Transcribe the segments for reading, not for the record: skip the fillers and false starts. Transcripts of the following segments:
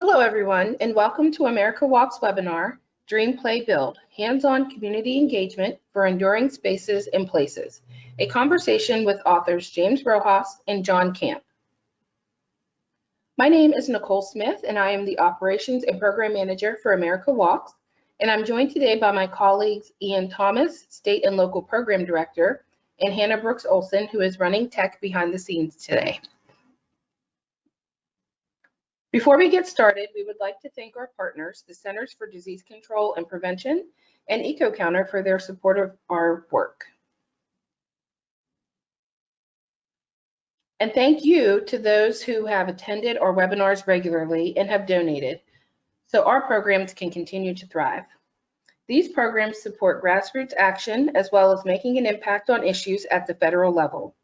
Hello, everyone, and welcome to America Walks webinar, Dream, Play, Build, Hands-on Community Engagement for Enduring Spaces and Places, a conversation with authors James Rojas and John Kamp. My name is Nicole Smith, and I am the Operations and Program Manager for America Walks, and I'm joined today by my colleagues Ian Thomas, State and Local Program Director, and Hannah Brooks Olson, who is running tech behind the scenes today. Before we get started, we would like to thank our partners, the Centers for Disease Control and Prevention and EcoCounter, for their support of our work. And thank you to those who have attended our webinars regularly and have donated, so our programs can continue to thrive. These programs support grassroots action as well as making an impact on issues at the federal level.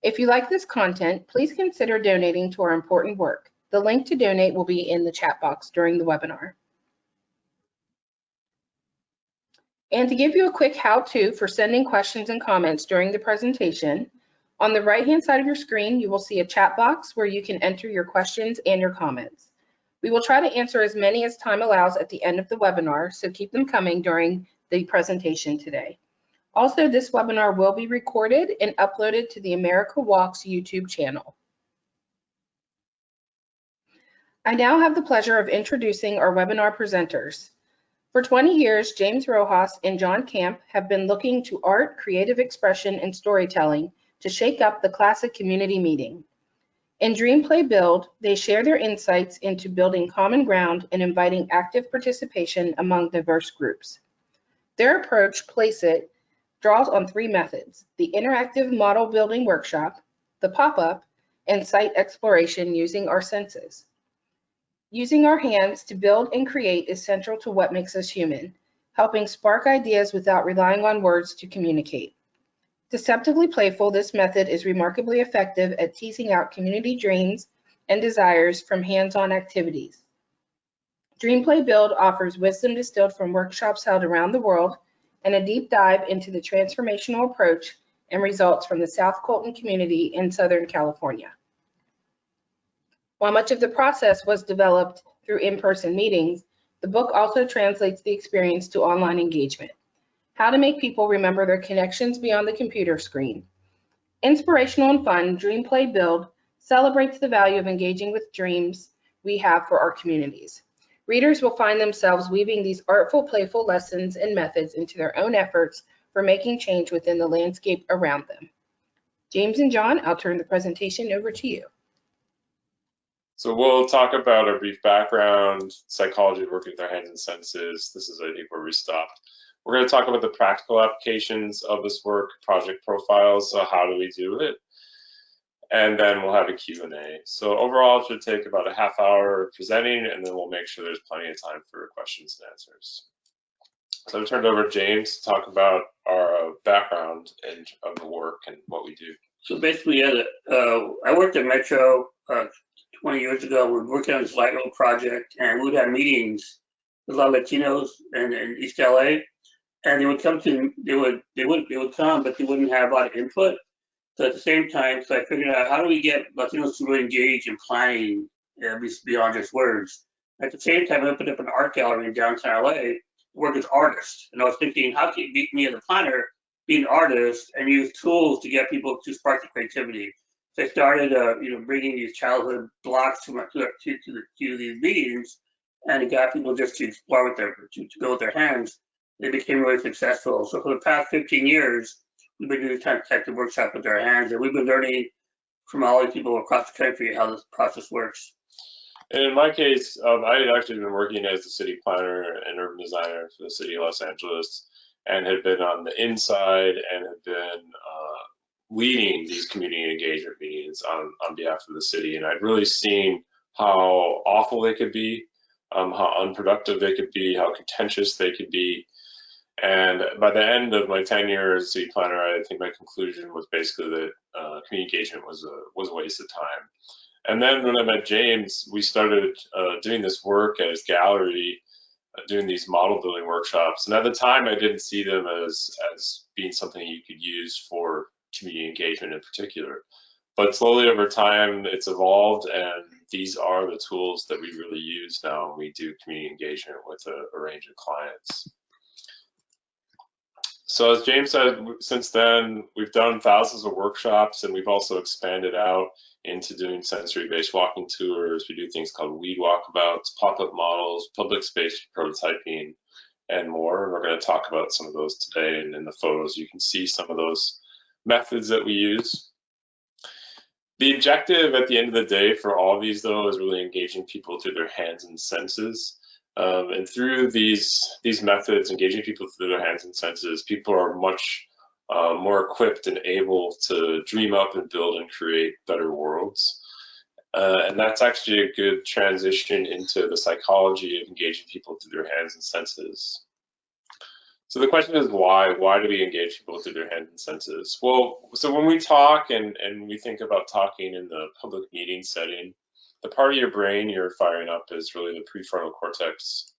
If you like this content, please consider donating to our important work. The link to donate will be in the chat box during the webinar. And to give you a quick how-to for sending questions and comments during the presentation, on the right-hand side of your screen, you will see a chat box where you can enter your questions and your comments. We will try to answer as many as time allows at the end of the webinar, so keep them coming during the presentation today. Also, this webinar will be recorded and uploaded to the America Walks YouTube channel. I now have the pleasure of introducing our webinar presenters. For 20 years, James Rojas and John Kamp have been looking to art, creative expression, and storytelling to shake up the classic community meeting. In Dream, Play, Build, they share their insights into building common ground and inviting active participation among diverse groups. Their approach, Place It, draws on three methods: the interactive model building workshop, the pop-up, and site exploration using our senses. Using our hands to build and create is central to what makes us human, helping spark ideas without relying on words to communicate. Deceptively playful, this method is remarkably effective at teasing out community dreams and desires from hands-on activities. Dream, Play, Build offers wisdom distilled from workshops held around the world and a deep dive into the transformational approach and results from the South Colton community in Southern California. While much of the process was developed through in-person meetings, the book also translates the experience to online engagement. How to make people remember their connections beyond the computer screen. Inspirational and fun, Dream, Play, Build celebrates the value of engaging with dreams we have for our communities. Readers will find themselves weaving these artful, playful lessons and methods into their own efforts for making change within the landscape around them. James and John, I'll turn the presentation over to you. So we'll talk about our brief background, psychology of working with our hands and senses. This is, I think, where we stopped. We're going to talk about the practical applications of this work, project profiles, so how do we do it? And then we'll have a Q&A. So overall, it should take about a half hour presenting, and then we'll make sure there's plenty of time for questions and answers. So I turned over to James to talk about our background and of the work and what we do. So basically, I worked at Metro 20 years ago. We were working on this light rail project, and we would have meetings with a lot of Latinos in East LA. And they would come to, they would come, but they wouldn't have a lot of input. So at the same time, so I figured out, how do we get Latinos to really engage in planning beyond just words? At the same time, I opened up an art gallery in downtown LA to work with artists. And I was thinking, how can me as a planner be an artist and use tools to get people to spark the creativity? So I started, bringing these childhood blocks to these meetings, and it got people just to explore with to go with their hands. They became really successful. So for the past 15 years, we've been doing type of workshop with our hands, and we've been learning from all these people across the country how this process works. And in my case, I had actually been working as a city planner and urban designer for the city of Los Angeles, and had been on the inside and had been leading these community engagement meetings on behalf of the city. And I'd really seen how awful they could be, how unproductive they could be, how contentious they could be. And by the end of my tenure as city planner, I think my conclusion was basically that community engagement was a waste of time. And then when I met James, we started doing this work at his gallery, doing these model building workshops. And at the time, I didn't see them as being something you could use for community engagement in particular. But slowly over time, it's evolved, and these are the tools that we really use now when we do community engagement with a range of clients. So as James said, since then, we've done thousands of workshops, and we've also expanded out into doing sensory-based walking tours. We do things called weed walkabouts, pop-up models, public space prototyping, and more. And we're going to talk about some of those today. And in the photos, you can see some of those methods that we use. The objective at the end of the day for all of these, though, is really engaging people through their hands and senses. And through these methods, engaging people through their hands and senses, people are much more equipped and able to dream up and build and create better worlds. And that's actually a good transition into the psychology of engaging people through their hands and senses. So the question is why? Why do we engage people through their hands and senses? Well, so when we talk and we think about talking in the public meeting setting, the part of your brain you're firing up is really the prefrontal cortex.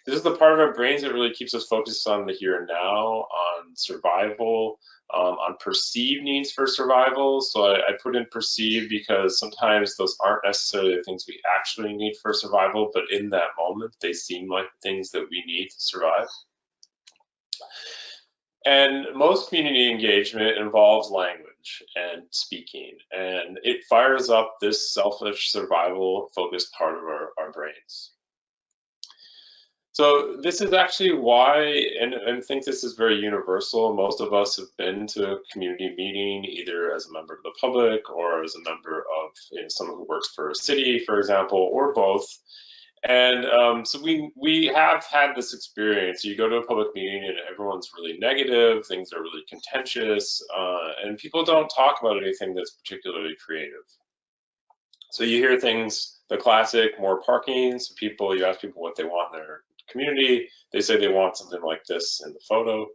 This is the part of our brains that really keeps us focused on the here and now, on survival, on perceived needs for survival. So I put in perceived because sometimes those aren't necessarily the things we actually need for survival, but in that moment, they seem like the things that we need to survive. And most community engagement involves language and speaking, and it fires up this selfish survival focused part of our brains. So this is actually why, and I think this is very universal, most of us have been to a community meeting either as a member of the public or as a member of someone who works for a city, for example, or both. And so we have had this experience. You go to a public meeting and everyone's really negative, things are really contentious, and people don't talk about anything that's particularly creative. So you hear things, the classic, more parking. So you ask people what they want in their community. They say they want something like this in the photo.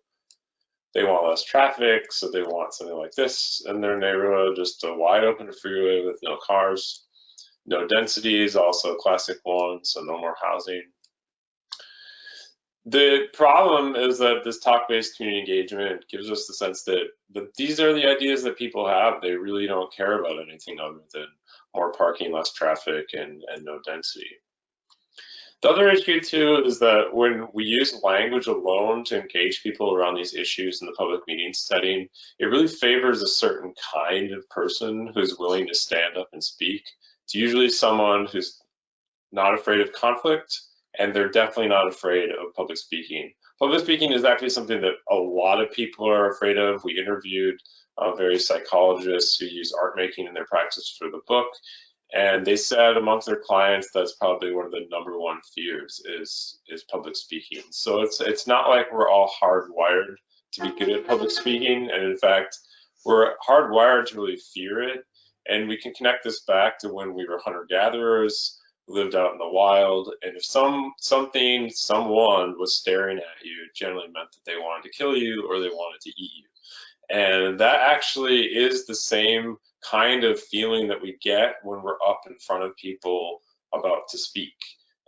They want less traffic, so they want something like this in their neighborhood, just a wide open freeway with no cars. No density is also a classic one, so no more housing. The problem is that this talk-based community engagement gives us the sense that these are the ideas that people have. They really don't care about anything other than more parking, less traffic, and no density. The other issue too is that when we use language alone to engage people around these issues in the public meeting setting, it really favors a certain kind of person who's willing to stand up and speak. It's usually someone who's not afraid of conflict, and they're definitely not afraid of public speaking. Public speaking is actually something that a lot of people are afraid of. We interviewed various psychologists who use art making in their practice for the book, and they said amongst their clients that's probably one of the #1 fears is public speaking. So it's not like we're all hardwired to be good at public speaking, and in fact, we're hardwired to really fear it. And we can connect this back to when we were hunter-gatherers, lived out in the wild, and if someone was staring at you, it generally meant that they wanted to kill you or they wanted to eat you. And that actually is the same kind of feeling that we get when we're up in front of people about to speak.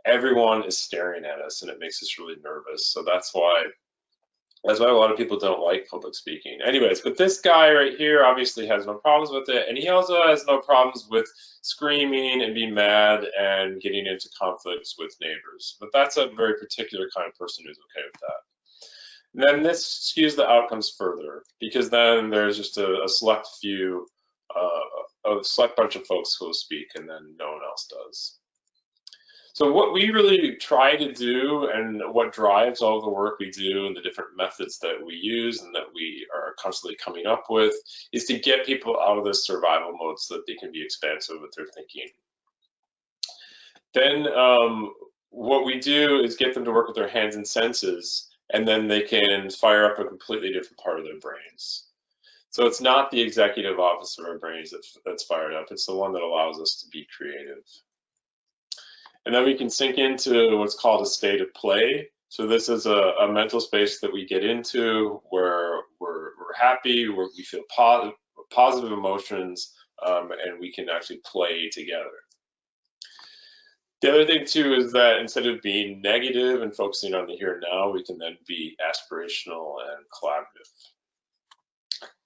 Everyone is staring at us, and it makes us really nervous. So that's why a lot of people don't like public speaking. Anyways, but this guy right here obviously has no problems with it, and he also has no problems with screaming and being mad and getting into conflicts with neighbors. But that's a very particular kind of person who's okay with that. And then this skews the outcomes further, because then there's just a select few, a select bunch of folks who will speak, and then no one else does. So what we really try to do, and what drives all the work we do and the different methods that we use and that we are constantly coming up with, is to get people out of this survival mode so that they can be expansive with their thinking. Then what we do is get them to work with their hands and senses, and then they can fire up a completely different part of their brains. So it's not the executive office of our brains that's fired up, it's the one that allows us to be creative. And then we can sink into what's called a state of play. So this is a mental space that we get into where we're happy, where we feel positive emotions, and we can actually play together. The other thing too is that instead of being negative and focusing on the here and now, we can then be aspirational and collaborative.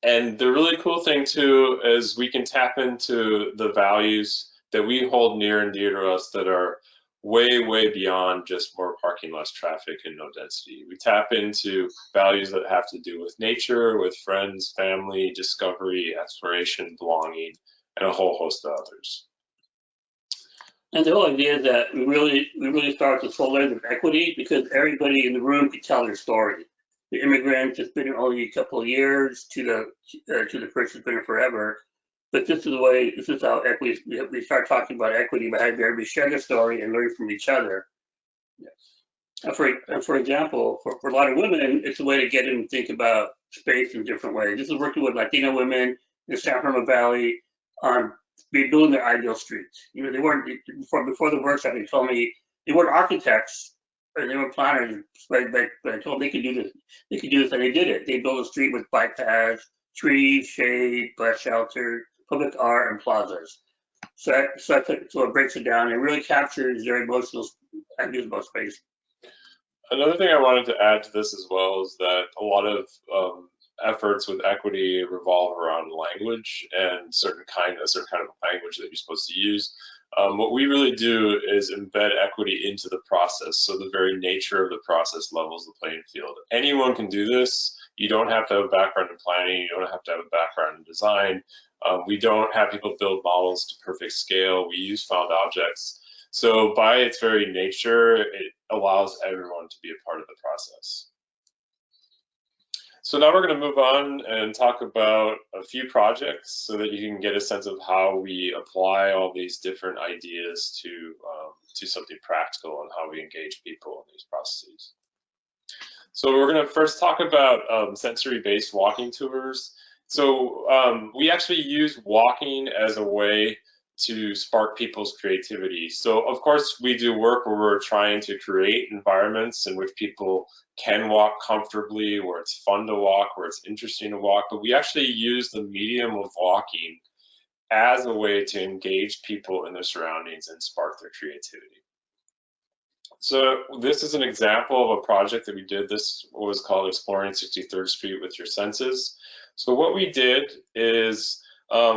And the really cool thing too is we can tap into the values that we hold near and dear to us that are way, way beyond just more parking, less traffic, and no density. We tap into values that have to do with nature, with friends, family, discovery, exploration, belonging, and a whole host of others. And the whole idea is that we really start this whole lens of equity because everybody in the room can tell their story. The immigrant that's been here only a couple of years to the person who's been here forever. But this is how equity, we start talking about equity by having everybody share their story and learn from each other. And for example, for a lot of women, it's a way to get them to think about space in different ways. This is working with Latino women in the San Fernando Valley on rebuilding their ideal streets. You know, they weren't, before the workshop, they told me they weren't architects, or they were planners, but I told them they could do this. They could do this, and they did it. They built a street with bike paths, trees, shade, bus shelter, public art, and plazas. So it breaks it down and really captures their emotional ideas about space. Another thing I wanted to add to this as well is that a lot of efforts with equity revolve around language and certain kind of language that you're supposed to use. What we really do is embed equity into the process, so the very nature of the process levels the playing field. Anyone can do this. You don't have to have a background in planning. You don't have to have a background in design. We don't have people build models to perfect scale. We use found objects. So by its very nature, it allows everyone to be a part of the process. So now we're going to move on and talk about a few projects so that you can get a sense of how we apply all these different ideas to something practical and how we engage people in these processes. So we're going to first talk about sensory-based walking tours. So we actually use walking as a way to spark people's creativity. So of course we do work where we're trying to create environments in which people can walk comfortably, where it's fun to walk, where it's interesting to walk, but we actually use the medium of walking as a way to engage people in their surroundings and spark their creativity. So this is an example of a project that we did. This was called Exploring 63rd Street with Your Senses. So what we did is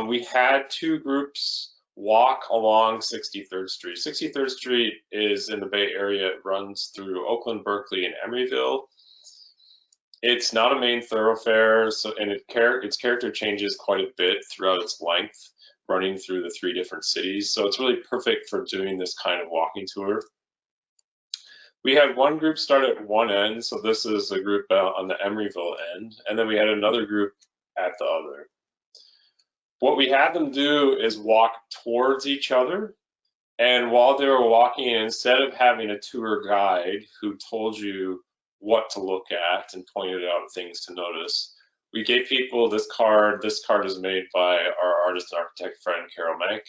we had two groups walk along 63rd Street. 63rd Street is in the Bay Area. It runs through Oakland, Berkeley, and Emeryville. It's not a main thoroughfare, and its character changes quite a bit throughout its length, running through the three different cities. So it's really perfect for doing this kind of walking tour. We had one group start at one end, so this is a group on the Emeryville end, and then we had another group at the other. What we had them do is walk towards each other, and while they were walking, instead of having a tour guide who told you what to look at and pointed out things to notice, we gave people this card. This card is made by our artist and architect friend, Carol Mank.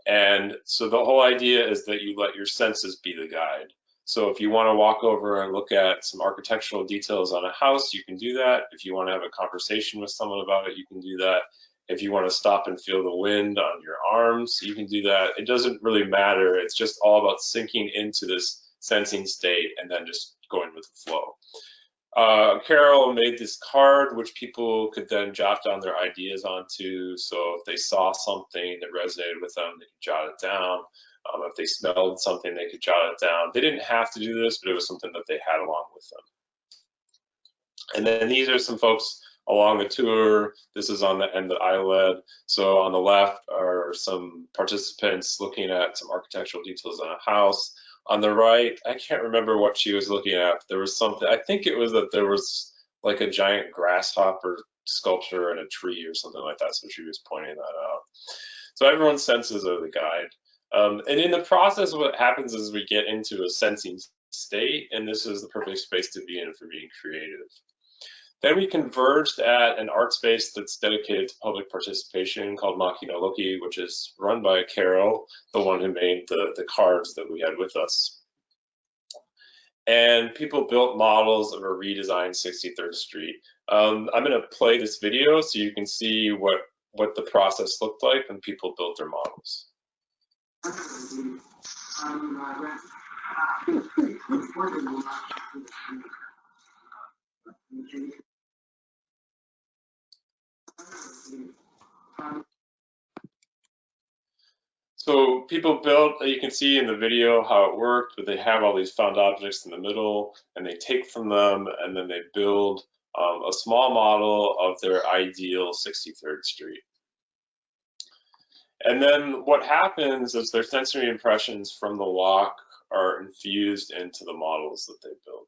And so the whole idea is that you let your senses be the guide. So if you want to walk over and look at some architectural details on a house, you can do that. If you want to have a conversation with someone about it, you can do that. If you want to stop and feel the wind on your arms, you can do that. It doesn't really matter. It's just all about sinking into this sensing state and then just going with the flow. Carol made this card which people could then jot down their ideas onto. So if they saw something that resonated with them, they could jot it down. If they smelled something, they could jot it down. They didn't have to do this, but it was something that they had along with them. And then these are some folks along the tour. This is on the end that I led. So on the left are some participants looking at some architectural details on a house. On the right, I can't remember what she was looking at. There was something, I think it was that there was like a giant grasshopper sculpture in a tree or something like that. So she was pointing that out. So everyone's senses are the guide. And in the process, what happens is we get into a sensing state, and this is the perfect space to be in for being creative. Then we converged at an art space that's dedicated to public participation called Makina Loki, which is run by Carol, the one who made the cards that we had with us. And people built models of a redesigned 63rd Street. I'm going to play this video so you can see what the process looked like when people built their models. So people built, you can see in the video how it worked, but they have all these found objects in the middle, and they take from them, and then they build a small model of their ideal 63rd Street. And then what happens is their sensory impressions from the walk are infused into the models that they build.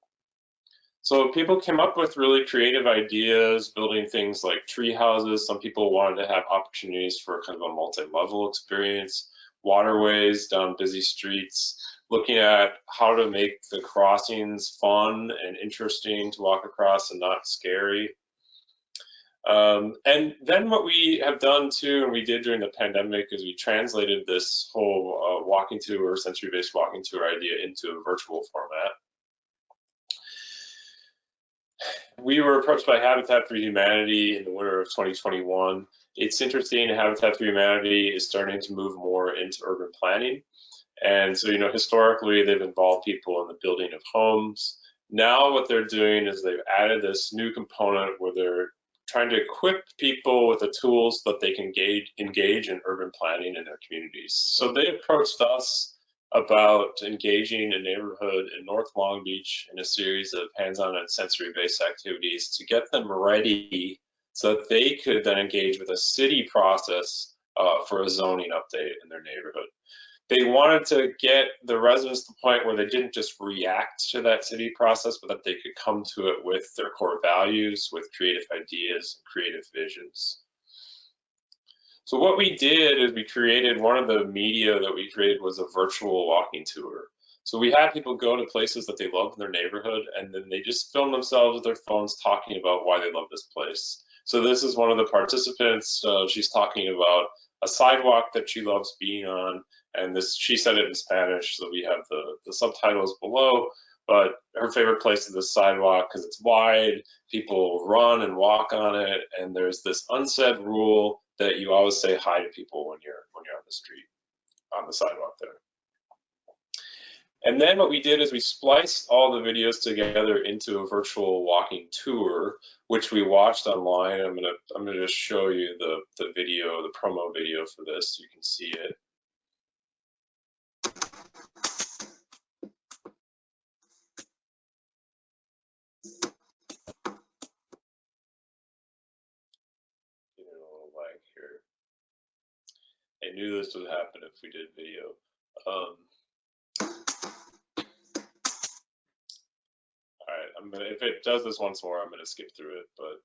So people came up with really creative ideas, building things like tree houses. Some people wanted to have opportunities for kind of a multi-level experience, waterways down busy streets, looking at how to make the crossings fun and interesting to walk across and not scary. And then what we have done too, and we did during the pandemic, is we translated this whole walking tour, sensory-based walking tour idea into a virtual format. We were approached by Habitat for Humanity in the winter of 2021. It's interesting, Habitat for Humanity is starting to move more into urban planning. And so, historically, they've involved people in the building of homes. Now what they're doing is they've added this new component where they're trying to equip people with the tools that they can engage in urban planning in their communities. So they approached us about engaging a neighborhood in North Long Beach in a series of hands-on and sensory-based activities to get them ready so that they could then engage with a city process for a zoning update in their neighborhood. They wanted to get the residents to the point where they didn't just react to that city process, but that they could come to it with their core values, with creative ideas and creative visions. So what we did is we created, one of the media that we created was a virtual walking tour. So we had people go to places that they love in their neighborhood, and then they just film themselves with their phones talking about why they love this place. So this is one of the participants. She's talking about a sidewalk that she loves being on, and she said it in Spanish, so we have the subtitles below. But her favorite place is the sidewalk because it's wide, people run and walk on it, and there's this unsaid rule that you always say hi to people when you're on the street, on the sidewalk there. And then what we did is we spliced all the videos together into a virtual walking tour, which we watched online. I'm gonna just show you the video, the promo video for this, so you can see it. I knew this would happen if we did video. All right, if it does this once more, I'm gonna skip through it, but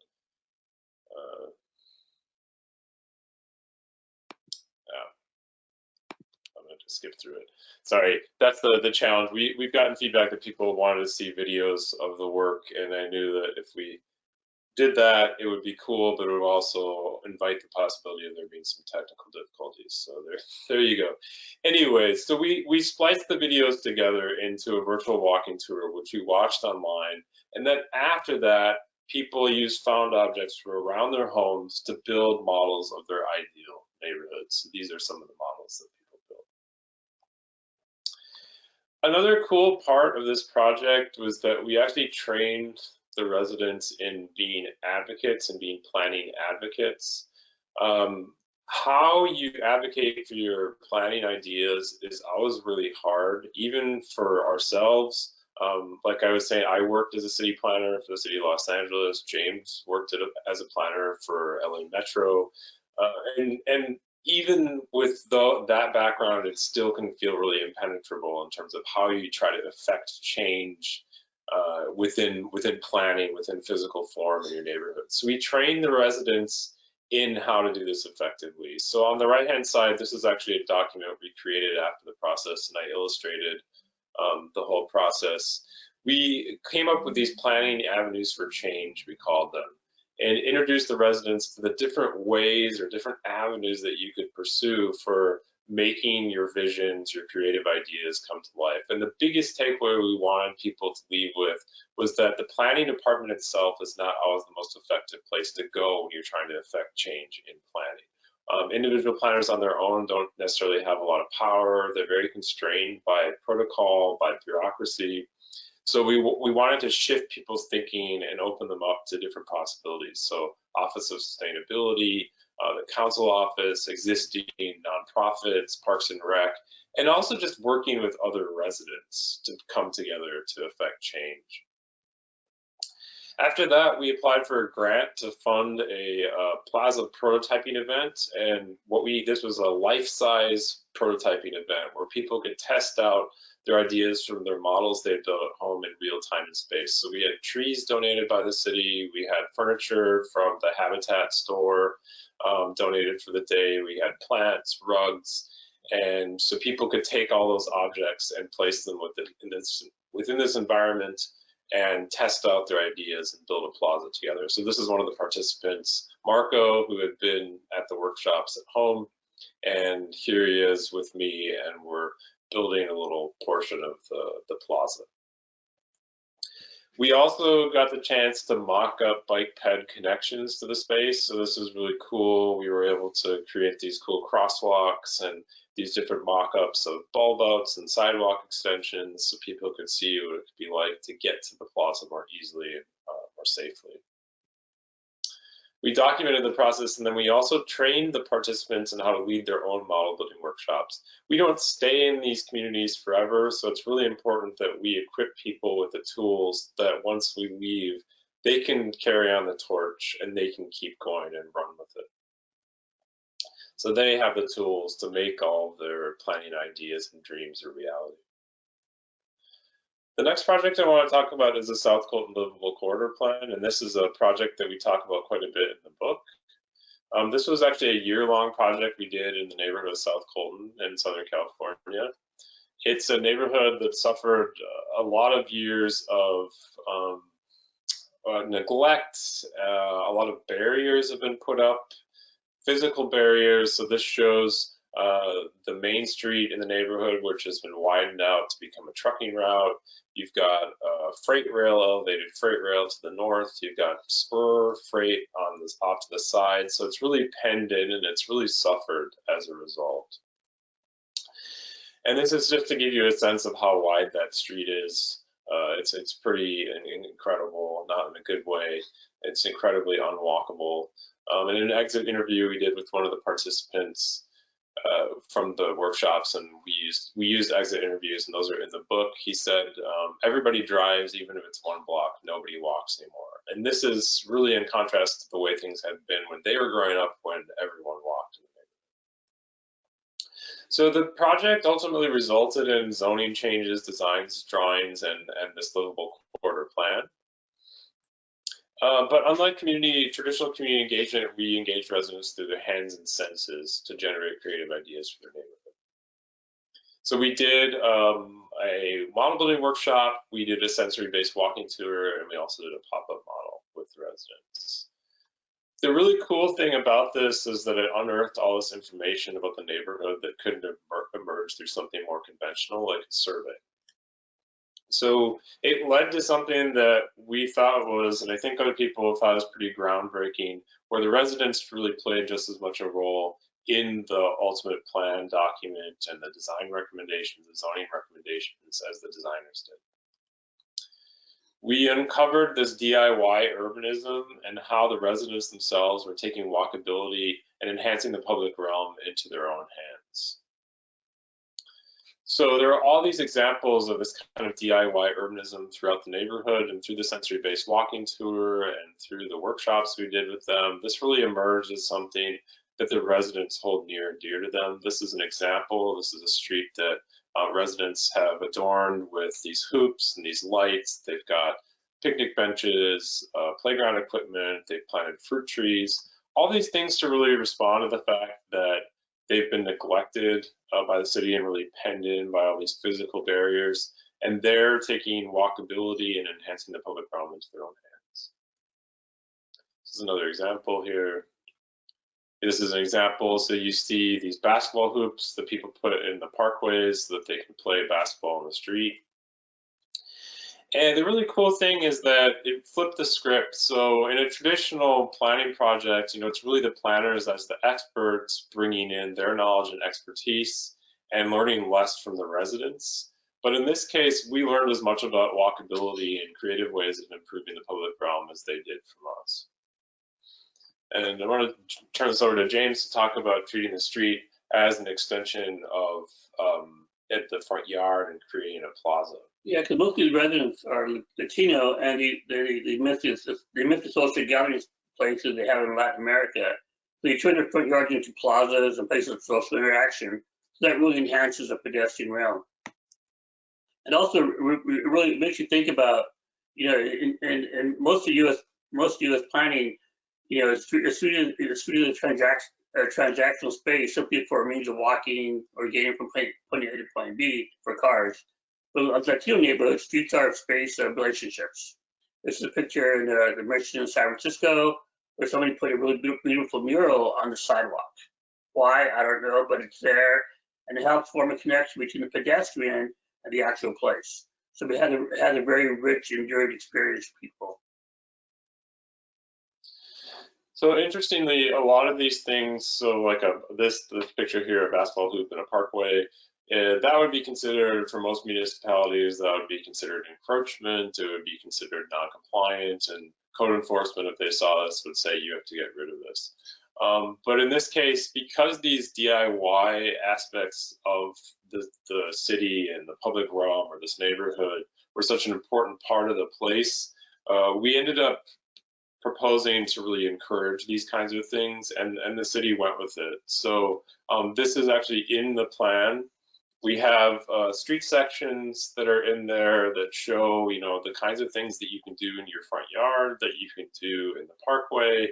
I'm gonna just skip through it. Sorry, that's the challenge. We've gotten feedback that people wanted to see videos of the work, and I knew that if we did that, it would be cool, but it would also invite the possibility of there being some technical difficulties. So there you go. Anyway, so we spliced the videos together into a virtual walking tour, which we watched online. And then after that, people used found objects from around their homes to build models of their ideal neighborhoods. So these are some of the models that people built. Another cool part of this project was that we actually trained the residents in being advocates and being planning advocates. How you advocate for your planning ideas is always really hard, even for ourselves. Like I was saying, I worked as a city planner for the city of Los Angeles. James worked as a planner for LA Metro. And even with that background, it still can feel really impenetrable in terms of how you try to affect change within planning, within physical form in your neighborhood. So we train the residents in how to do this effectively. So on the right-hand side, this is actually a document we created after the process, and I illustrated the whole process. We came up with these planning avenues for change, we called them, and introduced the residents to the different ways or different avenues that you could pursue for making your visions, your creative ideas come to life. And the biggest takeaway we wanted people to leave with was that the planning department itself is not always the most effective place to go when you're trying to affect change in planning. Individual planners on their own don't necessarily have a lot of power. They're very constrained by protocol, by bureaucracy. So we wanted to shift people's thinking and open them up to different possibilities. So Office of Sustainability, the council office, existing nonprofits, Parks and Rec, and also just working with other residents to come together to affect change. After that, we applied for a grant to fund a plaza prototyping event, and this was a life-size prototyping event where people could test out their ideas from their models they built at home in real time and space. So we had trees donated by the city, we had furniture from the Habitat store donated for the day, we had plants, rugs, and so people could take all those objects and place them within this environment and test out their ideas and build a plaza together. So this is one of the participants, Marco, who had been at the workshops at home, and here he is with me, and we're building a little portion of the plaza. We also got the chance to mock up bike ped connections to the space, so this is really cool. We were able to create these cool crosswalks and these different mock-ups of bulb outs and sidewalk extensions so people could see what it could be like to get to the plaza more easily and more safely. We documented the process, and then we also trained the participants in how to lead their own model building workshops. We don't stay in these communities forever, so it's really important that we equip people with the tools that once we leave, they can carry on the torch and they can keep going and run with it. So they have the tools to make all of their planning ideas and dreams a reality. The next project I want to talk about is the South Colton Livable Corridor Plan, and this is a project that we talk about quite a bit in the book. This was actually a year-long project we did in the neighborhood of South Colton in Southern California. It's a neighborhood that suffered a lot of years of neglect. A lot of barriers have been put up, physical barriers. So this shows the main street in the neighborhood, which has been widened out to become a trucking route. You've got a freight rail, elevated freight rail to the north. You've got spur freight on this off to the side. So it's really penned in, and it's really suffered as a result. And this is just to give you a sense of how wide that street is. It's pretty incredible, not in a good way. It's incredibly unwalkable. In an exit interview we did with one of the participants from the workshops, and we used exit interviews, and those are in the book. He said, everybody drives, even if it's one block, nobody walks anymore. And this is really in contrast to the way things had been when they were growing up, when everyone walked in the neighborhood. So the project ultimately resulted in zoning changes, designs, drawings, and this livable corridor plan. But unlike traditional community engagement, we engage residents through their hands and senses to generate creative ideas for their neighborhood. So we did a model building workshop, we did a sensory-based walking tour, and we also did a pop-up model with the residents. The really cool thing about this is that it unearthed all this information about the neighborhood that couldn't have emerged through something more conventional like a survey. So it led to something that we thought was, and I think other people thought was pretty groundbreaking, where the residents really played just as much a role in the ultimate plan document and the design recommendations, the zoning recommendations, as the designers did. We uncovered this DIY urbanism and how the residents themselves were taking walkability and enhancing the public realm into their own hands. So there are all these examples of this kind of DIY urbanism throughout the neighborhood, and through the sensory-based walking tour and through the workshops we did with them, this really emerged as something that the residents hold near and dear to them. This is an example. This is a street that residents have adorned with these hoops and these lights. They've got picnic benches, playground equipment, they've planted fruit trees, all these things to really respond to the fact that they've been neglected by the city and really penned in by all these physical barriers, and they're taking walkability and enhancing the public realm into their own hands. This is another example here. This is an example, so you see these basketball hoops that people put in the parkways so that they can play basketball in the street. And the really cool thing is that it flipped the script. So in a traditional planning project, it's really the planners as the experts bringing in their knowledge and expertise and learning less from the residents. But in this case, we learned as much about walkability and creative ways of improving the public realm as they did from us. And I want to turn this over to James to talk about treating the street as an extension of at the front yard and creating a plaza. Yeah, because most of these residents are Latino, and they miss the social gathering places they have in Latin America. So you turn their front yards into plazas and places of social interaction. So that really enhances the pedestrian realm. And also, it really makes you think about, you know, in most of U.S. planning, you know, it's treated as a transactional space simply for a means of walking or getting from point A to point B for cars. But in Latino neighborhoods, streets are a space of relationships. This is a picture in the Mission in San Francisco where somebody put a really beautiful mural on the sidewalk. Why? I don't know, but it's there, and it helps form a connection between the pedestrian and the actual place. So we had a very rich, enduring experience for people. So interestingly, a lot of these things, so like this picture here, a basketball hoop in a parkway, that would be considered, for most municipalities, that would be considered encroachment, it would be considered non-compliant, and code enforcement, if they saw this, would say you have to get rid of this. But in this case, because these DIY aspects of the city and the public realm or this neighborhood were such an important part of the place, we ended up proposing to really encourage these kinds of things, and the city went with it. So this is actually in the plan. We have street sections that are in there that show, you know, the kinds of things that you can do in your front yard, that you can do in the parkway,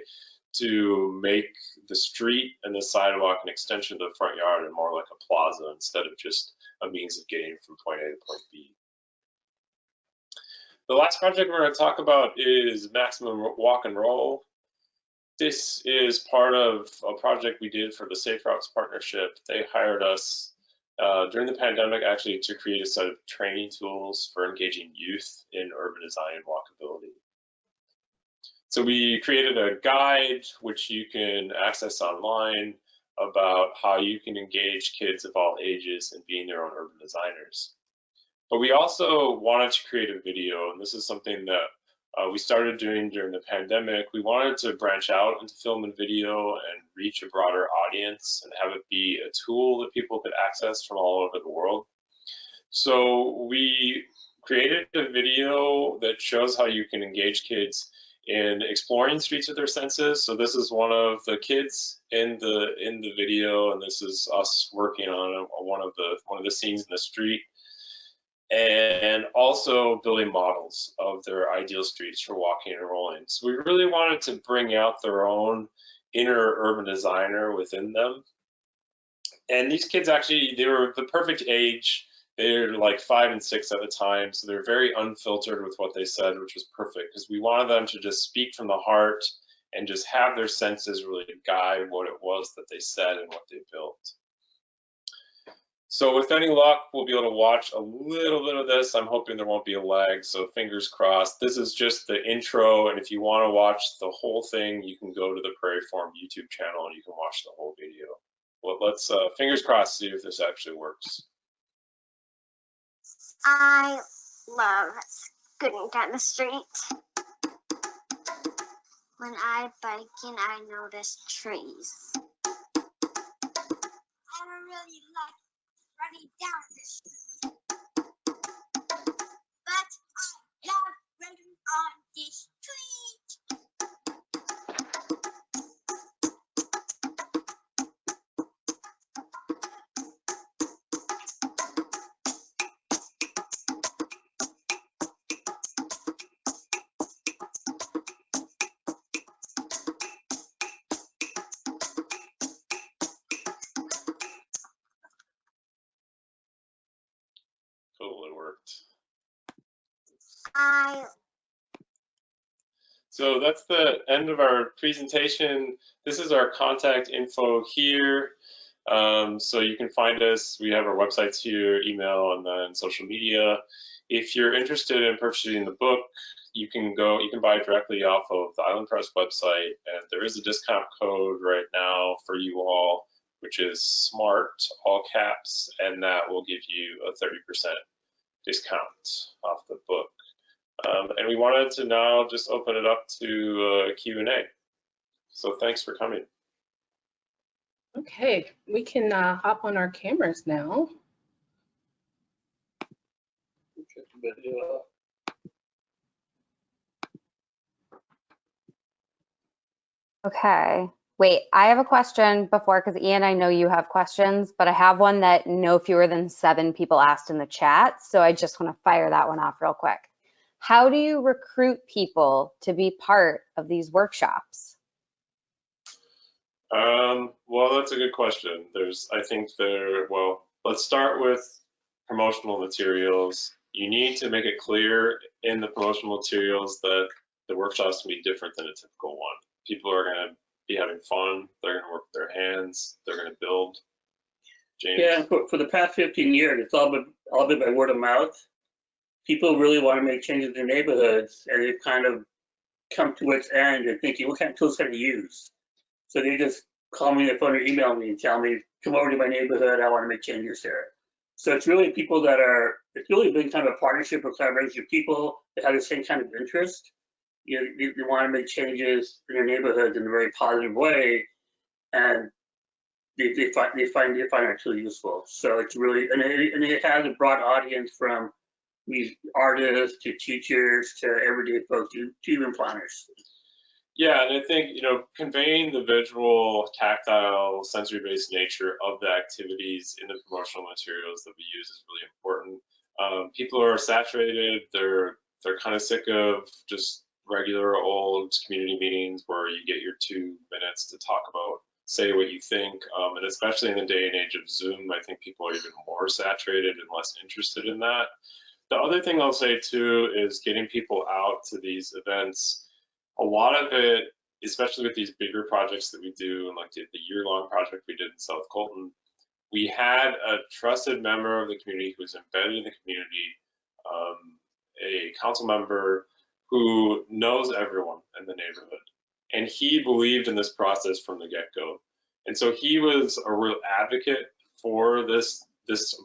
to make the street and the sidewalk an extension of the front yard and more like a plaza instead of just a means of getting from point A to point B. The last project we're going to talk about is Maximum Walk and Roll. This is part of a project we did for the Safe Routes Partnership. They hired us during the pandemic actually to create a set of training tools for engaging youth in urban design and walkability. So we created a guide which you can access online about how you can engage kids of all ages in being their own urban designers. But we also wanted to create a video, and this is something that we started doing during the pandemic. We wanted to branch out into film and video and reach a broader audience and have it be a tool that people could access from all over the world. So we created a video that shows how you can engage kids in exploring streets with their senses. So this is one of the kids in the video, and this is us working on one of the scenes in the street, and also building models of their ideal streets for walking and rolling. So we really wanted to bring out their own inner urban designer within them. And these kids actually, they were the perfect age. They're like 5 and 6 at the time, so they're very unfiltered with what they said, which was perfect because we wanted them to just speak from the heart and just have their senses really guide what it was that they said and what they built. So with any luck, we'll be able to watch a little bit of this. I'm hoping there won't be a lag, so fingers crossed. This is just the intro, and if you want to watch the whole thing, you can go to the Prairie Forum YouTube channel and you can watch the whole video. Well, let's fingers crossed, see if this actually works. I love scooting down the street. When I bike and I notice trees. I don't really like running down the street, but I love running on the street. Totally worked. I So that's the end of our presentation. This is our contact info here. So you can find us. We have our websites here, email, and then social media. If you're interested in purchasing the book, you can buy it directly off of the Island Press website, and there is a discount code right now for you all, which is SMART, all caps, and that will give you a 30% discount off the book. And we wanted to now just open it up to Q&A. So thanks for coming. Okay, we can hop on our cameras now. Okay, wait, I have a question before, because Ian, I know you have questions, but I have one that no fewer than 7 people asked in the chat. So I just want to fire that one off real quick. How do you recruit people to be part of these workshops? Well, that's a good question. Well, let's start with promotional materials. You need to make it clear in the promotional materials that the workshops can be different than a typical one. People are going to be having fun. They're going to work with their hands. They're going to build. James? Yeah, for the past 15 years, it's all been by word of mouth. People really want to make changes in their neighborhoods, and they've kind of come to its end and thinking, what kind of tools can I use? So they just call me on the phone or email me and tell me, come over to my neighborhood, I want to make changes there. So it's really people that it's really been kind of a partnership or collaboration of people that have the same kind of interest. You know, they want to make changes in their neighborhoods in a very positive way, and they find our tool useful. So it's really, and it has a broad audience from these artists to teachers to everyday folks to even planners. Yeah, and I think, conveying the visual, tactile, sensory-based nature of the activities in the promotional materials that we use is really important. People are saturated. They're kind of sick of just regular old community meetings where you get your 2 minutes to talk about, say what you think. And especially in the day and age of Zoom, I think people are even more saturated and less interested in that. The other thing I'll say too is getting people out to these events. A lot of it, especially with these bigger projects that we do, and like the year-long project we did in South Colton, we had a trusted member of the community who was embedded in the community, a council member who knows everyone in the neighborhood. And he believed in this process from the get-go. And so he was a real advocate for this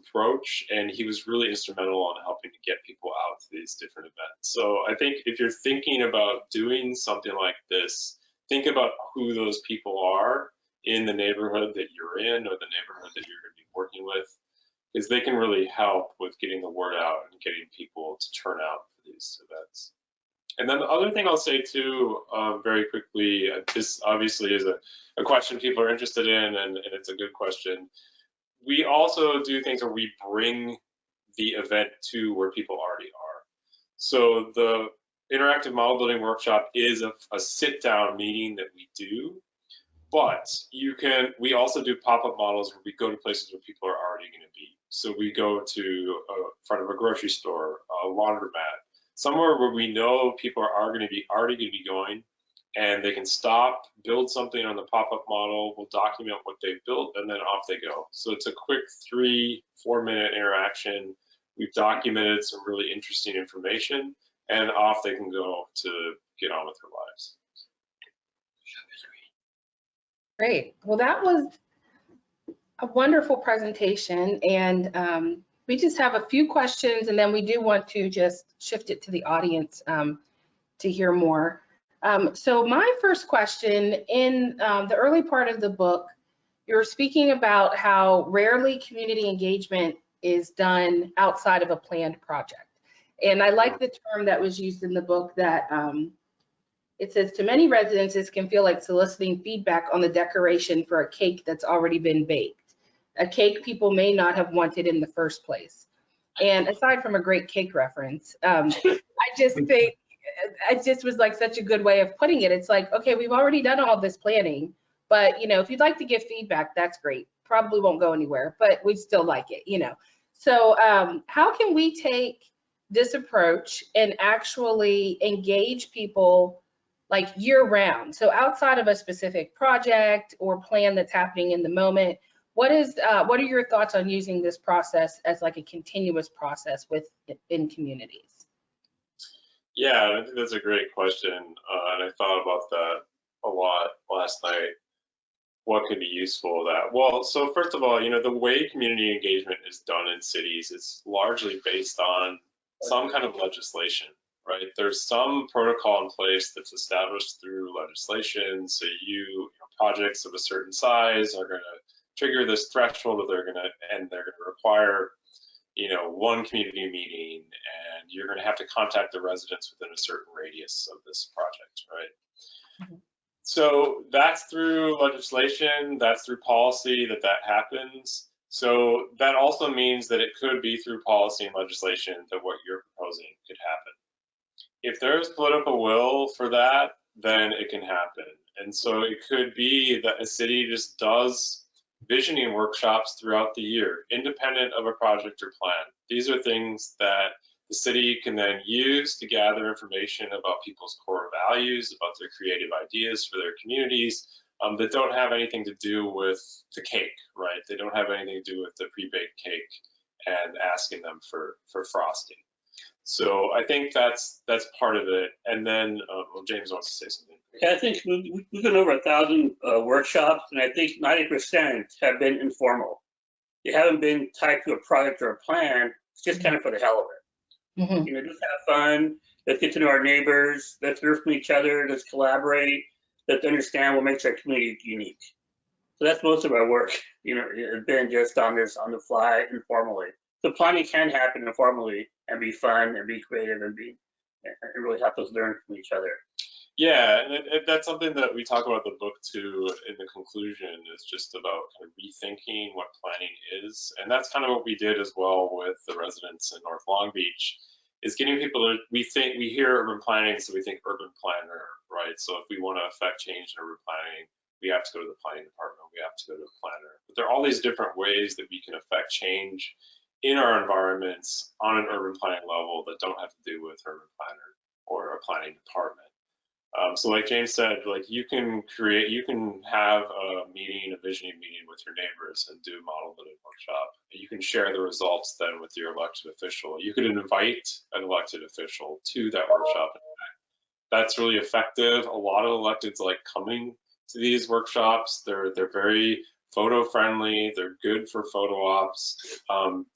approach, and he was really instrumental in helping to get people out to these different events. So I think if you're thinking about doing something like this, think about who those people are in the neighborhood that you're in or the neighborhood that you're going to be working with, because they can really help with getting the word out and getting people to turn out for these events. And then the other thing I'll say too, very quickly, this obviously is a question people are interested in, and it's a good question. We also do things where we bring the event to where people already are. So the interactive model building workshop is a sit-down meeting that we do, but we also do pop-up models where we go to places where people are already going to be. So we go to front of a grocery store, a laundromat, somewhere where we know people are already going to be going, and they can stop, build something on the pop-up model, we'll document what they've built, and then off they go. So it's a quick 3-4 minute interaction. We've documented some really interesting information, and off they can go to get on with their lives. Great. Well, that was a wonderful presentation, and we just have a few questions, and then we do want to just shift it to the audience to hear more. So my first question, in the early part of the book, you're speaking about how rarely community engagement is done outside of a planned project. And I like the term that was used in the book that it says, to many residents, this can feel like soliciting feedback on the decoration for a cake that's already been baked, a cake people may not have wanted in the first place. And aside from a great cake reference, I just think, it just was like such a good way of putting it. It's like, okay, we've already done all this planning, but if you'd like to give feedback, that's great. Probably won't go anywhere, but we still like it, So how can we take this approach and actually engage people like year round? So outside of a specific project or plan that's happening in the moment, what are your thoughts on using this process as like a continuous process in communities? Yeah, I think that's a great question, and I thought about that a lot last night. What could be useful of that? Well, so first of all, the way community engagement is done in cities is largely based on some kind of legislation, right? There's some protocol in place that's established through legislation. So projects of a certain size are going to trigger this threshold, they're going to require, one community meeting, and you're going to have to contact the residents within a certain radius of this project, right? Mm-hmm. So that's through legislation, that's through policy that happens. So that also means that it could be through policy and legislation that what you're proposing could happen. If there's political will for that, then it can happen. And so it could be that a city just does visioning workshops throughout the year, independent of a project or plan. These are things that the city can then use to gather information about people's core values, about their creative ideas for their communities, that don't have anything to do with the cake, right? They don't have anything to do with the pre-baked cake and asking them for frosting. So I think that's part of it. And then, well, James wants to say something. Yeah, I think we've done over 1,000 workshops, and I think 90% have been informal. They haven't been tied to a project or a plan. It's just kind of for the hell of it. Mm-hmm. Just have fun. Let's get to know our neighbors. Let's learn from each other. Let's collaborate. Let's understand what makes our community unique. So that's most of our work. It's been just on the fly, informally. So planning can happen informally and be fun and be creative and really help us learn from each other. Yeah, and that's something that we talk about in the book too. In the conclusion, is just about kind of rethinking what planning is, and that's kind of what we did as well with the residents in North Long Beach. Is getting people to we hear urban planning, so we think urban planner, right? So if we want to affect change in urban planning, we have to go to the planning department. We have to go to a planner. But there are all these different ways that we can affect change in our environments on an urban planning level that don't have to do with urban planner or a planning department. So like James said, like you can have a visioning meeting with your neighbors and do a model building workshop. You can share the results then with your elected official. You could invite an elected official to that workshop. That's really effective. A lot of electeds like coming to these workshops. They're very photo friendly. They're good for photo ops.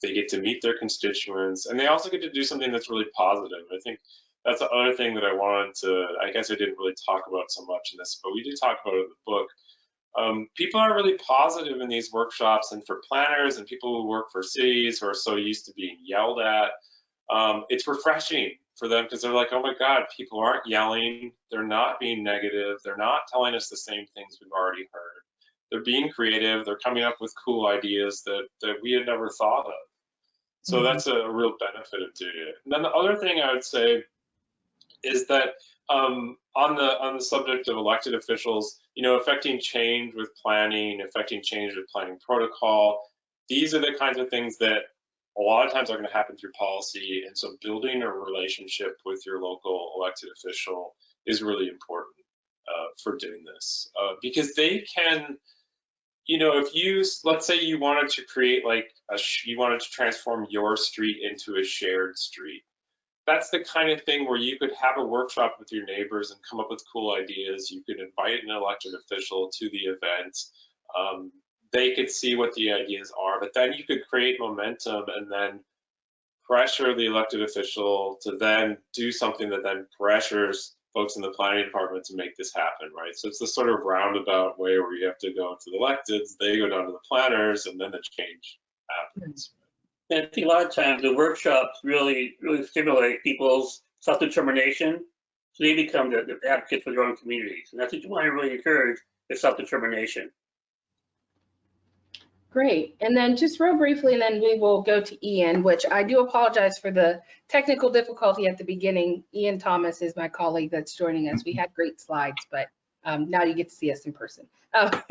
They get to meet their constituents, and they also get to do something that's really positive. I think that's the other thing that I wanted to, I guess I didn't really talk about so much in this, but we do talk about it in the book. People are really positive in these workshops, and for planners and people who work for cities who are so used to being yelled at, it's refreshing for them because they're like, oh my God, people aren't yelling, they're not being negative, they're not telling us the same things we've already heard. They're being creative, they're coming up with cool ideas that we had never thought of. So that's a real benefit of doing it. And then the other thing I would say is that on the subject of elected officials, affecting change with planning, affecting change with planning protocol, these are the kinds of things that a lot of times are going to happen through policy. And so building a relationship with your local elected official is really important for doing this because they can, let's say you wanted to create you wanted to transform your street into a shared street. That's the kind of thing where you could have a workshop with your neighbors and come up with cool ideas. You could invite an elected official to the event. They could see what the ideas are, but then you could create momentum and then pressure the elected official to then do something that then pressures folks in the planning department to make this happen, right? So it's this sort of roundabout way where you have to go to the electeds, they go down to the planners, and then the change happens. And I think a lot of times the workshops really stimulate people's self-determination, so they become the advocates for their own communities. And that's what you want to really encourage, is self-determination. Great. And then just real briefly, and then we will go to Ian, which I do apologize for the technical difficulty at the beginning. Ian Thomas is my colleague that's joining us. We had great slides, but now you get to see us in person. My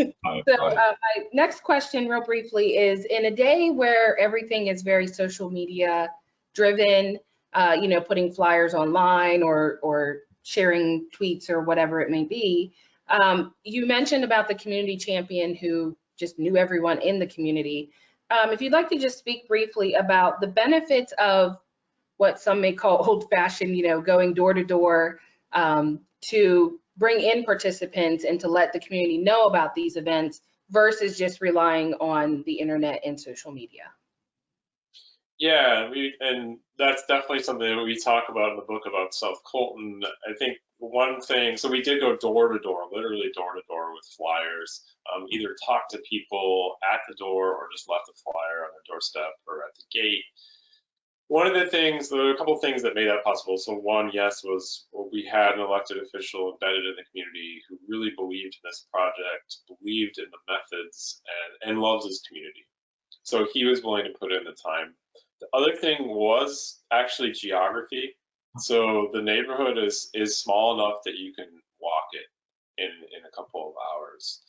next question real briefly is, in a day where everything is very social media driven, putting flyers online or sharing tweets or whatever it may be, you mentioned about the community champion who just knew everyone in the community. If you'd like to just speak briefly about the benefits of what some may call old-fashioned, going door to door to bring in participants and to let the community know about these events versus just relying on the internet and social media. Yeah, and that's definitely something that we talk about in the book about South Colton. I think one thing, so we did go door to door, literally door to door with flyers, either talk to people at the door or just left a flyer on their doorstep or at the gate. One of the things, there were a couple of things that made that possible. So one, yes, was we had an elected official embedded in the community who really believed in this project, believed in the methods, and loves his community. So he was willing to put in the time. The other thing was actually geography. So the neighborhood is small enough that you can walk it in a couple of hours.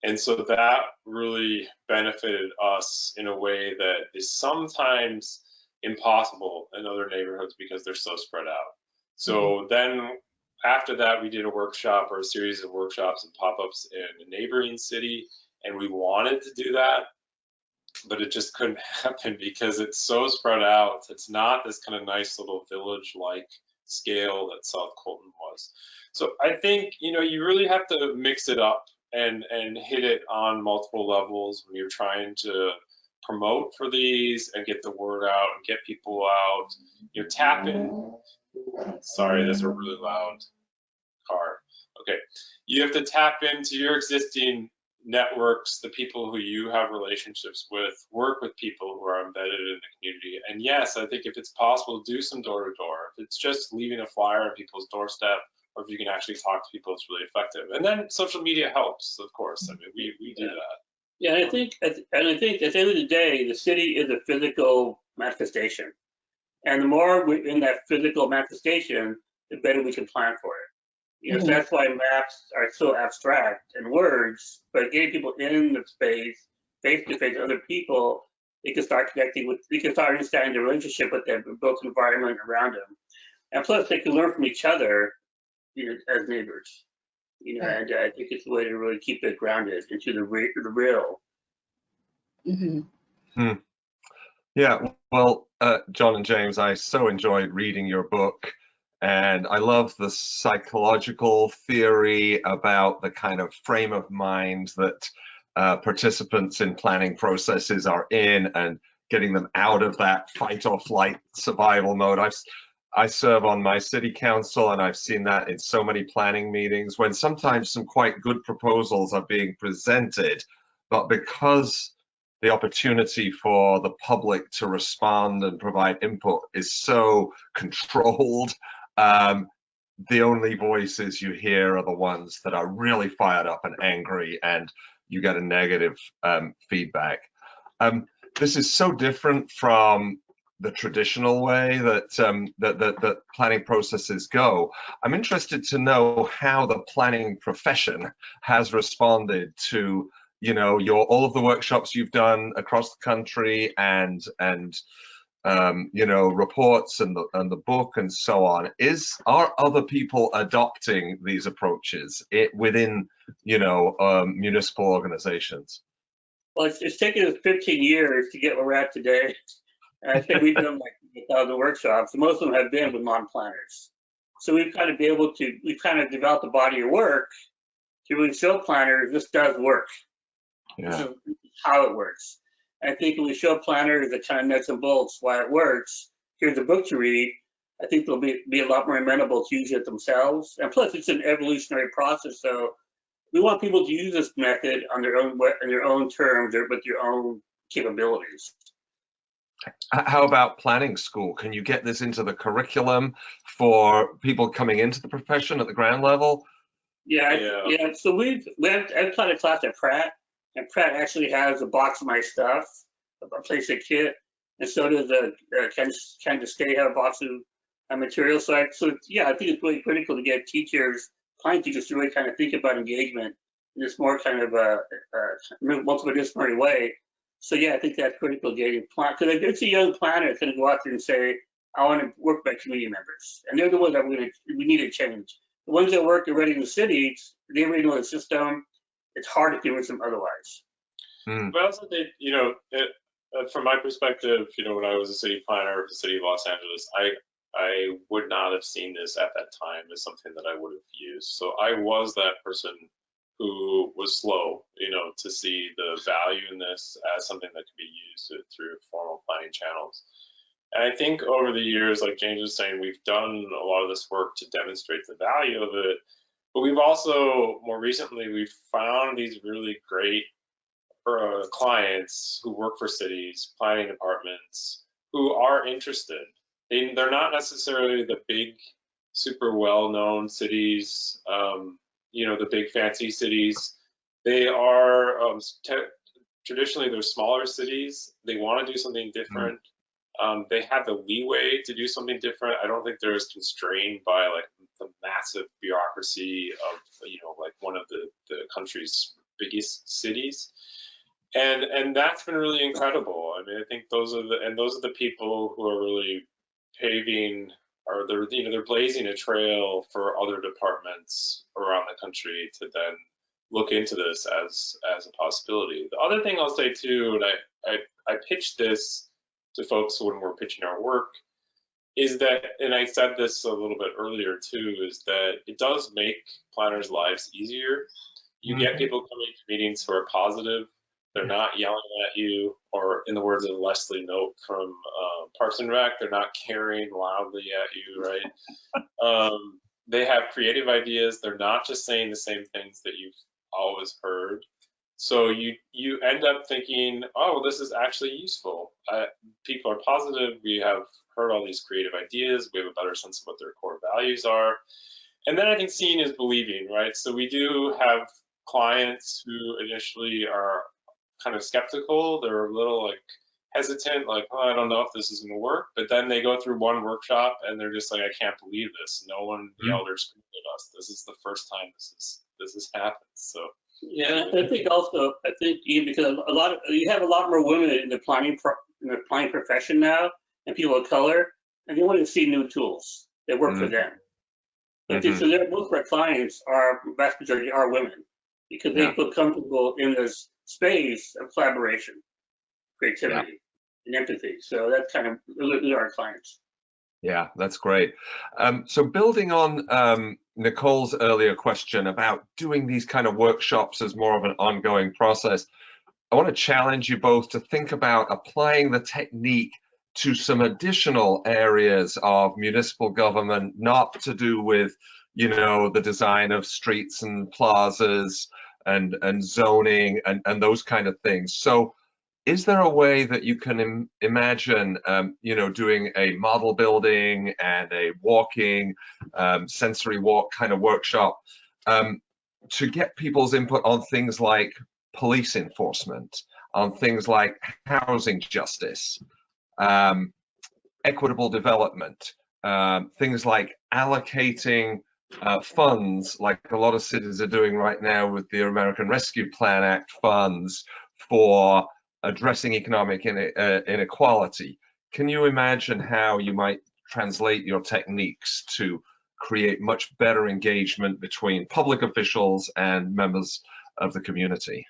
And so that really benefited us in a way that is sometimes impossible in other neighborhoods because they're so spread out. So then after that, we did a workshop or a series of workshops and pop-ups in a neighboring city, and we wanted to do that, but it just couldn't happen because it's so spread out. It's not this kind of nice little village-like scale that South Colton was. So I think, you really have to mix it up and hit it on multiple levels when you're trying to promote for these and get the word out and get people out. Tap in. Sorry, there's a really loud car. Okay, you have to tap into your existing networks, the people who you have relationships with, work with people who are embedded in the community. And yes, I think if it's possible, do some door to door. If it's just leaving a flyer on people's doorstep, or if you can actually talk to people, it's really effective. And then social media helps, of course. I mean, we do that. Yeah, I think at the end of the day, the city is a physical manifestation. And the more we're in that physical manifestation, the better we can plan for it. So that's why maps are so abstract and words, but getting people in the space, face to face, other people, they can start connecting with, they can start understanding the relationship with the built environment around them. And plus, they can learn from each other, as neighbors. And I think it's a way to really keep it grounded into the real. Yeah, well, John and James, I so enjoyed reading your book, and I love the psychological theory about the kind of frame of mind that participants in planning processes are in and getting them out of that fight or flight survival mode. I serve on my city council, and I've seen that in so many planning meetings when sometimes some quite good proposals are being presented, but because the opportunity for the public to respond and provide input is so controlled, the only voices you hear are the ones that are really fired up and angry, and you get a negative feedback. This is so different from the traditional way that planning processes go. I'm interested to know how the planning profession has responded to all of the workshops you've done across the country and reports and the book and so on. Are other people adopting these approaches within municipal organizations? Well, it's taken us 15 years to get where we're at today. And I think we've done like 1,000 workshops. Most of them have been with non-planners. So we've kind of developed a body of work to really show planners this does work. Yeah. This is how it works. I think when we show planners the kind of nuts and bolts why it works, here's a book to read, I think they'll be a lot more amenable to use it themselves. And plus, it's an evolutionary process, so we want people to use this method on their own terms, with their own capabilities. How about planning school? Can you get this into the curriculum for people coming into the profession at the ground level? Yeah. So I've taught a class at Pratt, and Pratt actually has a box of my stuff, a place kit, and so does Kansas State have a box of material. So I think it's really critical to get planning teachers to really kind of think about engagement in this more kind of multidisciplinary way. So yeah, I think that's critical getting plan, because if it's a young planner that's going to go out there and say, I want to work with my community members, and they're the ones that we need to change. The ones that work already in the cities, they already know the system. It's hard to convince them otherwise. But I also think, from my perspective, when I was a city planner of the city of Los Angeles, I would not have seen this at that time as something that I would have used. So I was that person who was slow, to see the value in this as something that could be used through formal planning channels. And I think over the years, like James was saying, we've done a lot of this work to demonstrate the value of it. But we've also, more recently, we've found these really great clients who work for cities, planning departments, who are interested. They're not necessarily the big, super well-known cities, the big fancy cities. They are traditionally they're smaller cities. They want to do something different. They have the leeway to do something different. I don't think they're as constrained by like the massive bureaucracy of like one of the country's biggest cities. And that's been really incredible. I mean, I think those are the people who are really paving, or they're blazing a trail for other departments around the country to then look into this as a possibility. The other thing I'll say too, and I pitched this to folks when we're pitching our work, is that, and I said this a little bit earlier too, is that it does make planners' lives easier. You get people coming to meetings who are positive. They're not yelling at you, or in the words of Leslie Knope from Parks and Rec, they're not carrying loudly at you, right? They have creative ideas. They're not just saying the same things that you've always heard. So you end up thinking, oh, this is actually useful. People are positive. We have heard all these creative ideas. We have a better sense of what their core values are. And then I think seeing is believing, right? So we do have clients who initially are kind of skeptical. They're a little like hesitant, like, oh, I don't know if this is going to work. But then they go through one workshop and they're just like, I can't believe this. No one yelled or screamed at us. This is the first time this has happened. So. Yeah, I think also, Ian, because you have a lot more women in the planning profession now, and people of color, and they want to see new tools that work for them. But so most of our clients vast majority are women, because they feel comfortable in this space of collaboration, creativity, and empathy. So that's kind of those are our clients. Yeah, that's great. So building on Nicole's earlier question about doing these kind of workshops as more of an ongoing process, I want to challenge you both to think about applying the technique to some additional areas of municipal government, not to do with, the design of streets and plazas and zoning and those kind of things. So is there a way that you can imagine, doing a model building and a walking, sensory walk kind of workshop to get people's input on things like police enforcement, on things like housing justice, equitable development, things like allocating funds, like a lot of cities are doing right now with the American Rescue Plan Act funds for addressing economic inequality. Can you imagine how you might translate your techniques to create much better engagement between public officials and members of the community?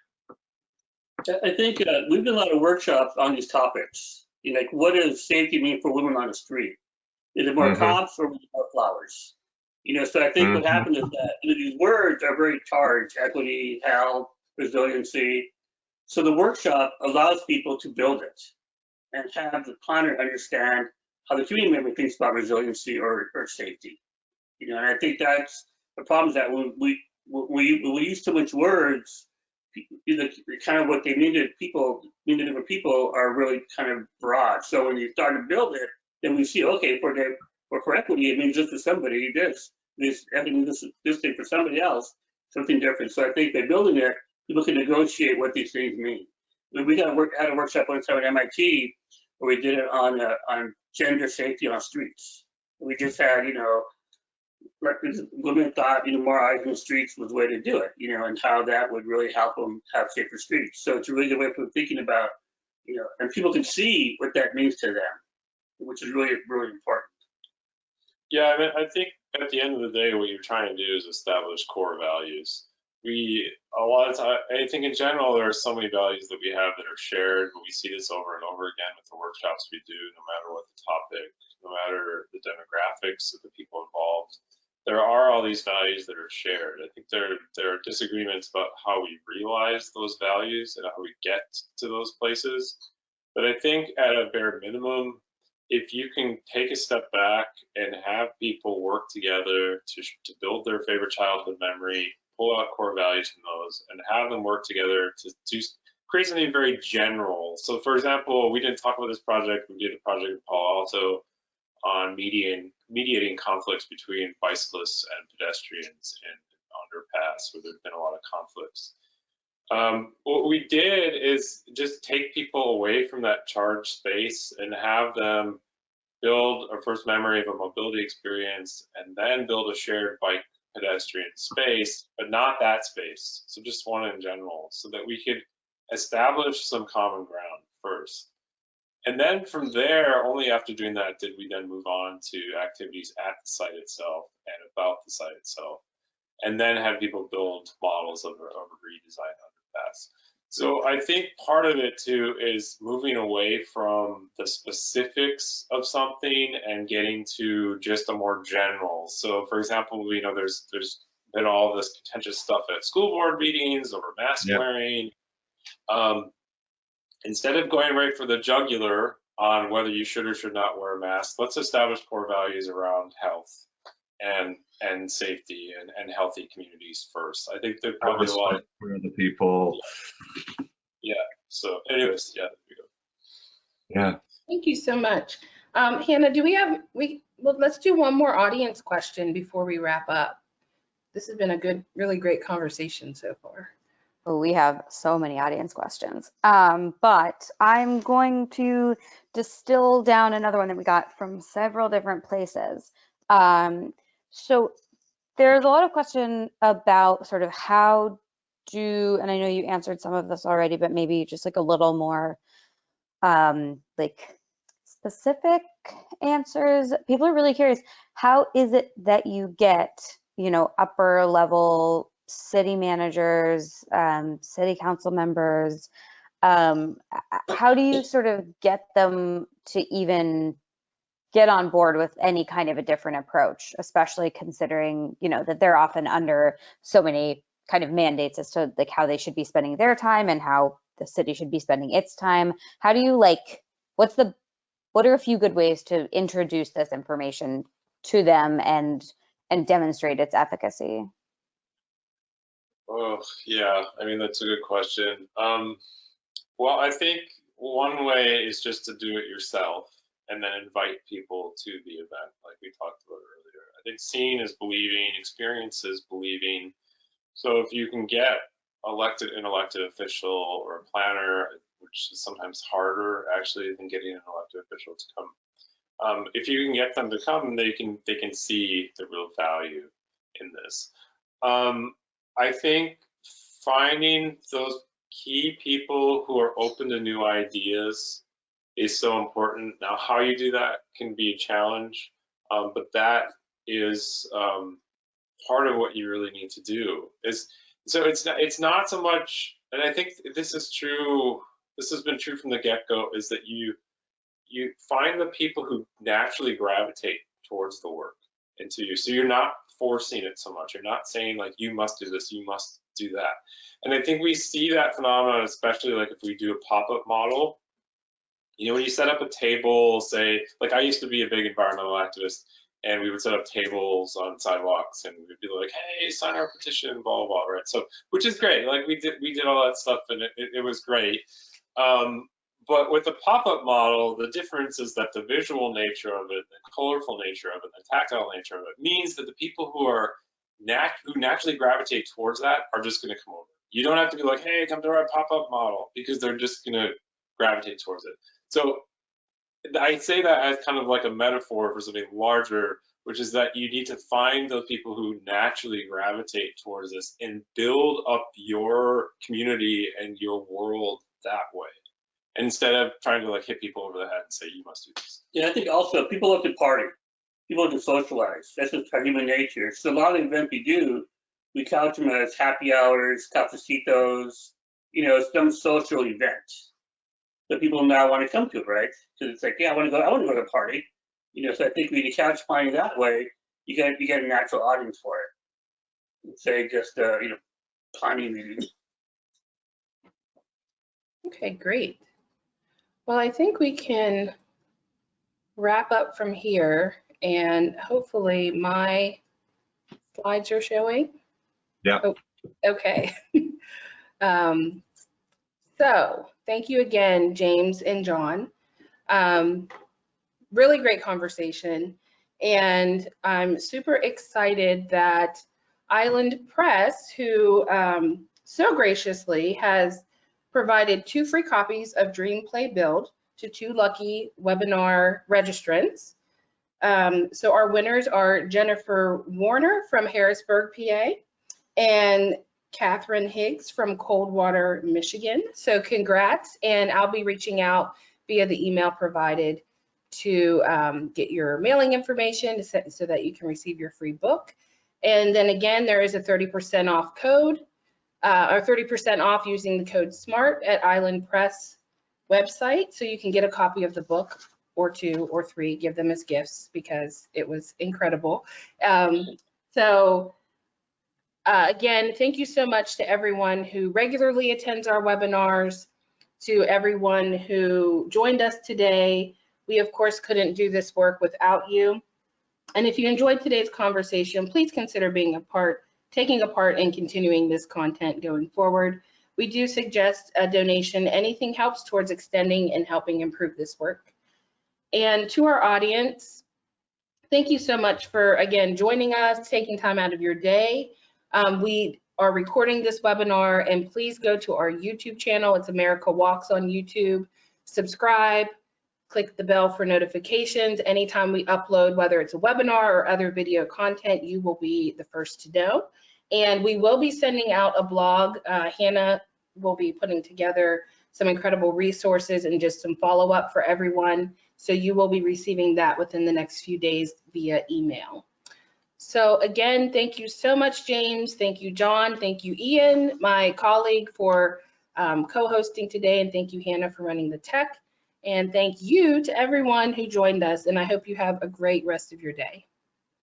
I think we've done a lot of workshops on these topics. Like, what does safety mean for women on the street? Is it more cops or more flowers? So I think what happens is that these words are very charged: equity, health, resiliency. So the workshop allows people to build it and have the planner understand how the community member thinks about resiliency or safety. And I think that's the problem, is that when we use too much words, kind of what they mean to different people are really kind of broad. So when you start to build it, then we see, okay, for equity, it means this for somebody, this thing for somebody else, something different. So I think by building it, people can negotiate what these things mean. We had a workshop one time at MIT where we did it on gender safety on streets. We just had, women thought, more eyes in the streets was the way to do it, and how that would really help them have safer streets. So it's a really good way of thinking about, and people can see what that means to them, which is really, really important. Yeah, I mean, I think at the end of the day, what you're trying to do is establish core values. A lot of time, I think in general, there are so many values that we have that are shared, but we see this over and over again with the workshops we do, no matter what the topic, no matter the demographics of the people involved. There are all these values that are shared. I think there are disagreements about how we realize those values and how we get to those places. But I think at a bare minimum, if you can take a step back and have people work together to build their favorite childhood memory, pull out core values from those, and have them work together to create something very general. So for example, we didn't talk about this project, we did a project in Palo Alto on mediating conflicts between bicyclists and pedestrians in underpass where there's been a lot of conflicts. What we did is just take people away from that charged space and have them build a first memory of a mobility experience and then build a shared bike pedestrian space, but not that space. So just one in general, so that we could establish some common ground first. And then from there, only after doing that did we then move on to activities at the site itself and about the site itself, and then have people build models of a redesigned underpass. So I think part of it too is moving away from the specifics of something and getting to just a more general. So for example, there's been all this contentious stuff at school board meetings over mask wearing. Instead of going right for the jugular on whether you should or should not wear a mask, let's establish core values around health and safety and healthy communities first. I think there's probably a lot for other people. Yeah. So anyways, yeah, there we go. Yeah. Thank you so much. Hannah, well, let's do one more audience question before we wrap up. This has been a really great conversation so far. Oh, we have so many audience questions, but I'm going to distill down another one that we got from several different places. So there's a lot of question about sort of how and I know you answered some of this already, but maybe just like a little more like specific answers. People are really curious, how is it that you get, upper level city managers, city council members, how do you sort of get them to even get on board with any kind of a different approach, especially considering, that they're often under so many kind of mandates as to like how they should be spending their time and how the city should be spending its time? How do you what are a few good ways to introduce this information to them and demonstrate its efficacy? Oh, yeah. I mean, that's a good question. Well, I think one way is just to do it yourself and then invite people to the event, like we talked about earlier. I think seeing is believing, experience is believing. So if you can get an elected official or a planner, which is sometimes harder actually than getting an elected official to come, if you can get them to come, they can see the real value in this. I think finding those key people who are open to new ideas is so important. Now, how you do that can be a challenge, but that is part of what you really need to do. So it's not so much, and I think this is true. This has been true from the get-go, is that you find the people who naturally gravitate towards the work into you. So you're not forcing it so much. You're not saying like, you must do this, you must do that. And I think we see that phenomenon, especially like if we do a pop-up model. When you set up a table, say, like I used to be a big environmental activist, and we would set up tables on sidewalks and we'd be like, hey, sign our petition, blah, blah, blah, right? So, which is great. Like we did all that stuff and it was great. But with the pop-up model, the difference is that the visual nature of it, the colorful nature of it, the tactile nature of it means that the people who naturally gravitate towards that are just going to come over. You don't have to be like, hey, come to our pop-up model, because they're just going to gravitate towards it. So I say that as kind of like a metaphor for something larger, which is that you need to find those people who naturally gravitate towards this and build up your community and your world that way, instead of trying to like hit people over the head and say, you must do this. Yeah, I think also people love to party. People love to socialize. That's just our human nature. So a lot of the events we do, we couch them as happy hours, cafecitos, some social event that people now want to come to, right? Because it's like, yeah, I want to go to a party. So I think we need to couch party that way. You get a natural audience for it. Say just planning meetings. Okay, great. Well, I think we can wrap up from here, and hopefully my slides are showing. Yeah. Oh, okay. So thank you again, James and John. Really great conversation. And I'm super excited that Island Press, who so graciously has provided 2 free copies of Dream Play Build to 2 lucky webinar registrants. So our winners are Jennifer Warner from Harrisburg, PA, and Catherine Higgs from Coldwater, Michigan. So congrats, and I'll be reaching out via the email provided to get your mailing information so that you can receive your free book. And then again, there is a 30% off code, or 30% off using the code SMART at Island Press website, so you can get a copy of the book, or 2 or 3, give them as gifts because it was incredible. Again, thank you so much to everyone who regularly attends our webinars, to everyone who joined us today. We, of course, couldn't do this work without you. And if you enjoyed today's conversation, please consider taking a part in continuing this content going forward. We do suggest a donation. Anything helps towards extending and helping improve this work. And to our audience, thank you so much for, again, joining us, taking time out of your day. We are recording this webinar, and please go to our YouTube channel. It's America Walks on YouTube. Subscribe, click the bell for notifications. Anytime we upload, whether it's a webinar or other video content, you will be the first to know. And we will be sending out a blog. Hannah will be putting together some incredible resources and just some follow-up for everyone. So you will be receiving that within the next few days via email. So again, thank you so much, James. Thank you, John. Thank you, Ian, my colleague, for co-hosting today. And thank you, Hannah, for running the tech. And thank you to everyone who joined us. And I hope you have a great rest of your day.